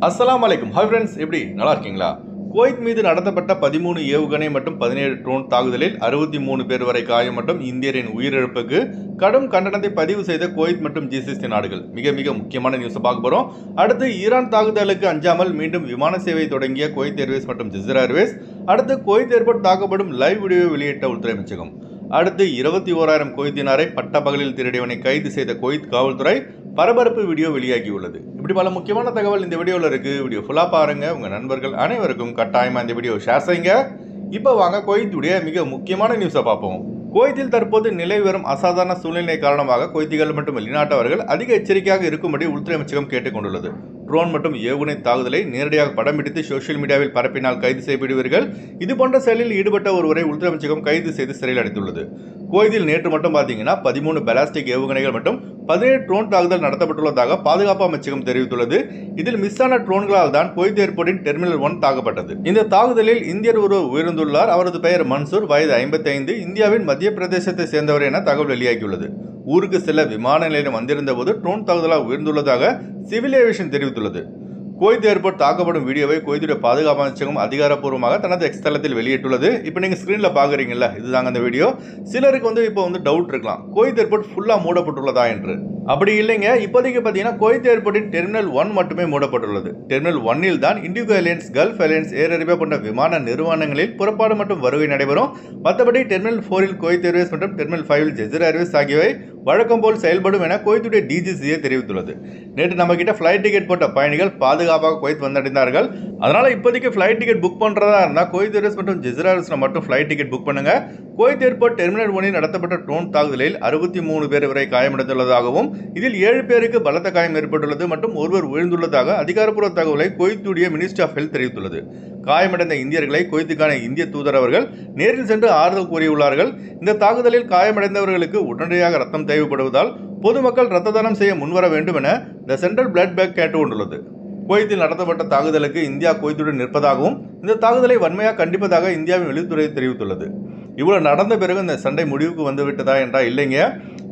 அஸ்ஸலாமு அலைக்கும். Hi friends, எப்படி நல்லா இருக்கீங்களா? குவைத் மீது நடத்தப்பட்ட 13 ஏவுகணை மற்றும் 17 ட்ரோன் தாக்குதலில் 63 பேர் வரை காயம் மற்றும் இந்தியரின் உயிரிழப்புக்கு கடும் கண்டனத்தை பதிவு செய்த குவைத் மற்றும் ஜிசிசி நாடுகள். மிக மிக முக்கியமான நியூஸை பார்க்க போகிறோம். அடுத்து ஈரான் தாக்குதலுக்கு அஞ்சாமல் மீண்டும் விமான சேவை தொடங்கிய குவைத் ஏர்வேஸ் மற்றும் ஜிஸ்ர் ஏர்வேஸ். அடுத்து குவைத் ஏர்போர்ட் தாக்கப்படும் லைவ் வீடியோ வெளியிட்ட உள்துறை அமைச்சகம். அடுத்து 21,000 குவைத் தினாரை பட்டப்பகலில் திருடியவனை கைது செய்த குவைத் காவல்துறை. பரபரப்பு வீடியோ வெளியாகியுள்ளது. இப்படி பல முக்கியமான தகவல் இந்த வீடியோவில் இருக்குது. வீடியோ ஃபுல்லாக பாருங்கள். உங்கள் நண்பர்கள் அனைவருக்கும் கட்டாயமாக இந்த வீடியோ ஷேர் செய்யுங்க. இப்போ வாங்க குவைத்துடைய மிக முக்கியமான நியூஸை பார்ப்போம். குவைத்தில் தற்போது நிலவி வரும் அசாதாரண சூழ்நிலை காரணமாக குவைத்திகள் மற்றும் வெளிநாட்டவர்கள் அதிக எச்சரிக்கையாக இருக்கும்படி உள்துறை அமைச்சகம் கேட்டுக்கொண்டுள்ளது. ட்ரோன் மற்றும் ஏவுகணை தாக்குதலை நேரடியாக படம் பிடித்து சோசியல் மீடியாவில் பரப்பினால் கைது செய்யப்படுவீர்கள். இதுபோன்ற செயலில் ஈடுபட்ட ஒருவரை உள்துறை அமைச்சகம் கைது செய்து சிறையில் அடைத்துள்ளது. குவைத்தில் நேற்று மட்டும் பார்த்தீங்கன்னா 13 பாலாஸ்டிக் ஏவுகணைகள் மற்றும் 17 ட்ரோன் தாக்குதல் நடத்தப்பட்டுள்ளதாக பாதுகாப்பு அமைச்சகம் தெரிவித்துள்ளது. இதில் மிஸ் ஆன ட்ரோன்களால் தான் குவைத் ஏர்போர்ட்டின் டெர்மினல் 1 தாக்கப்பட்டது. இந்த தாக்குதலில் இந்தியர் ஒருவர் உயிரிழந்துள்ளார். அவரது பெயர் மன்சூர், வயது 55, இந்தியாவின் மத்திய பிரதேசத்தை சேர்ந்தவர் என தகவல் வெளியாகியுள்ளது. ஊருக்கு செல்ல விமான நிலையம் வந்திருந்த போது ட்ரோன் தாக்குதலாக உயர்ந்துள்ளதாக சிவில் ஏவியேஷன் தெரிவித்துள்ளது. குவைத் ஏர்போர்ட் தாக்கப்படும் வீடியோவை குவைத்துடைய பாதுகாப்பு அமைச்சகம் அதிகாரப்பூர்வமாக தனது எக்ஸ் தளத்தில் வெளியிட்டுள்ளது. இப்போ நீங்கள் ஸ்க்ரீனில் பார்க்குறீங்களா, இதுதாங்க அந்த வீடியோ. சிலருக்கு இப்போ டவுட் இருக்கலாம், குவைத் ஏர்போர்ட் ஃபுல்லாக மூடப்பட்டுள்ளதா என்று. அப்படி இல்லைங்க. இப்போதைக்கு பார்த்தீங்கன்னா குவைத் ஏர்போர்ட்டின் டெர்மினல் 1 மட்டுமே மூடப்பட்டுள்ளது. டெர்மினல் 1 தான் indigo airlines, gulf airlines, Air Arabia போன்ற விமான நிறுவனங்களில் புறப்பாடு மற்றும் வருகை நடைபெறும். மற்றபடி டெர்மினல் 4 குவைத் ஏர்வேஸ் மற்றும் டெர்மினல் 5 ஜிஸ்ர் ஏர்வேஸ் ஆகியவை வழக்கம் போல் செயல்படும் என குவைத்துடைய டிஜிசிஏ தெரிவித்துள்ளது. நேற்று நம்ம கிட்ட ஃப்ளைட் டிக்கெட் போட்ட பயணிகள் பாதுகாப்பாக குவைத் வந்தடைந்தார்கள். அதனால இப்போதைக்கு ஃப்ளைட் டிக்கெட் புக் பண்ணுறதா இருந்தால் குவைத் ஏர்வேஸ் மற்றும் ஜிஸ்ர் ஏர்வேஸ்ல மட்டும் ஃப்ளைட் டிக்கெட் புக் பண்ணுங்க. குவைத் ஏர்போர்ட் டெர்மினல் 1 நடத்தப்பட்ட ட்ரோன் தாக்குதலில் 63 பேர் வரை காயமடைந்துள்ளதாகவும் இதில் 7 பேருக்கு பலத்த காயம் ஏற்பட்டுள்ளது மற்றும் ஒருவர் விழுந்துள்ளதாக அதிகாரப்பூர்வ தகவலை குவைத்துடைய மினிஸ்ட்ரி ஆஃப் ஹெல்த் தெரிவித்துள்ளது. காயமடைந்த இந்தியர்களை குவைத்துக்கான இந்திய தூதர் அவர்கள் நேரில் சென்று ஆறுதல் கூறியுள்ளார்கள். இந்த தாக்குதலில் காயமடைந்தவர்களுக்கு உடனடியாக ரத்தம் தேவைப்படுவதால் பொதுமக்கள் ரத்த தானம் செய்ய முன்வர வேண்டும் என த சென்ட்ரல் பிளட் பேங்க் கேட்டுக்கொண்டுள்ளது. குவைத்தில் நடத்தப்பட்ட தாக்குதலுக்கு இந்தியா குவைத்துடன் நிற்பதாகவும் இந்த தாக்குதலை வன்மையாக கண்டிப்பதாக இந்தியாவின் வெளியுறவுத்துறை தெரிவித்துள்ளது. இவ்வளவு நடந்த பிறகு இந்த சண்டை முடிவுக்கு வந்து விட்டதா என்றால் இல்லைங்க.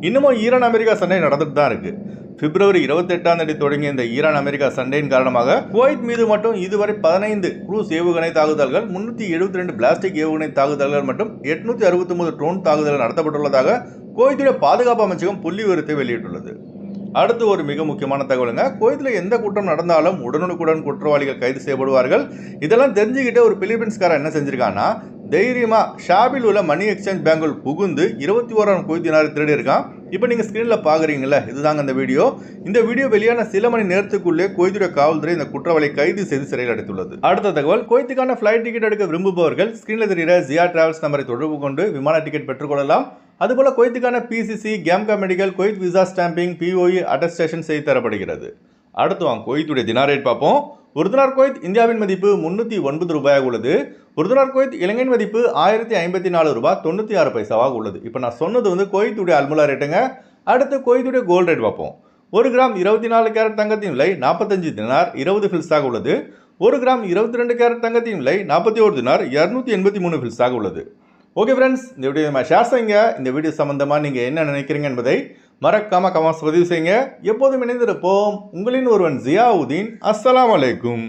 இன்னமும் ஈரான் அமெரிக்கா சண்டை நடந்துட்டு தான் இருக்கு. பிப்ரவரி 28 தொடங்கிய இந்த ஈரான் அமெரிக்கா சண்டையின் காரணமாக குவைத் மீது மட்டும் இதுவரை 15 குரூஸ் ஏவுகணை தாக்குதல்கள், 372 பிளாஸ்டிக் ஏவுகணை தாக்குதல்கள் மற்றும் 869 ட்ரோன் தாக்குதல்கள் நடத்தப்பட்டுள்ளதாக குவைத்துடைய பாதுகாப்பு அமைச்சகம் புள்ளி விவரத்தை வெளியிட்டுள்ளது. அடுத்து ஒரு மிக முக்கியமான தகவலுங்க. குவைத்தில் எந்த குற்றம் நடந்தாலும் உடனுக்குடன் குற்றவாளிகள் கைது செய்யப்படுவார்கள். இதெல்லாம் தெரிஞ்சுக்கிட்டு ஒரு பிலிப்பைன்ஸ்காரன் என்ன செஞ்சிருக்கான்னா, தைரியமா ஷாபில் உள்ள மணி எக்ஸ்சேஞ்ச் பேங்குள் புகுந்து 21,000 குவைத் தினாரை திருடி இருக்கான். இப்போ நீங்கள் ஸ்க்ரீனில் பார்க்குறீங்களா, இதுதாங்க அந்த வீடியோ. இந்த வீடியோ வெளியான சில மணி நேரத்துக்குள்ளே குவைத்துடைய காவல்துறை இந்த குற்றவாளியை கைது செய்து சிறையில் அடைத்துள்ளது. அடுத்த தகவல், குவைத்துக்கான ஃப்ளைட் டிக்கெட் எடுக்க விரும்புபவர்கள் ஸ்க்ரீனில் தெரிகிற ஜியா டிராவல்ஸ் நம்பரை தொடர்பு கொண்டு விமான டிக்கெட் பெற்றுக்கொள்ளலாம். அதுபோல் குவைத்துக்கான பிசிசி, கேம்கா medical, Kuwait visa stamping, POE attestation செய்து தரப்படுகிறது. அடுத்து வாங்க குவைத்துடைய தினார் ரேட் பார்ப்போம். ஒரு தினார் குவைத் இந்தியாவின் மதிப்பு 309 ரூபாயாக உள்ளது. ஒரு தினார் குவைத் இலங்கையின் மதிப்பு 1054 ரூபாய் 96 பைசாவாக உள்ளது. இப்போ நான் சொன்னது குவைத்துடைய அல்முலா ரேட்டுங்க. அடுத்து குவைத்துடைய கோல்டு ரேட் பார்ப்போம். 1 கிராம் 24 கேரட் தங்கத்தின் விலை 45 தினார் 20 ஃபில்ஸாக உள்ளது. 1 கிராம் 22 கேரட் தங்கத்தின் விலை 41 தினார் 283 ஃபில்ஸாக உள்ளது. ஓகே ஃப்ரெண்ட்ஸ், இந்த வீடியோ நம்ம ஷேர் செய்யுங்க. இந்த வீடியோ சம்பந்தமாக நீங்கள் என்ன நினைக்கிறீங்க என்பதை மறக்காமல் கமெண்ட்ஸ் பதிவு செய்யுங்க. எப்போதும் இணைந்திருப்போம். உங்களின் ஒருவன் ஜியாவுதீன். அஸ்ஸலாமு அலைக்கும்.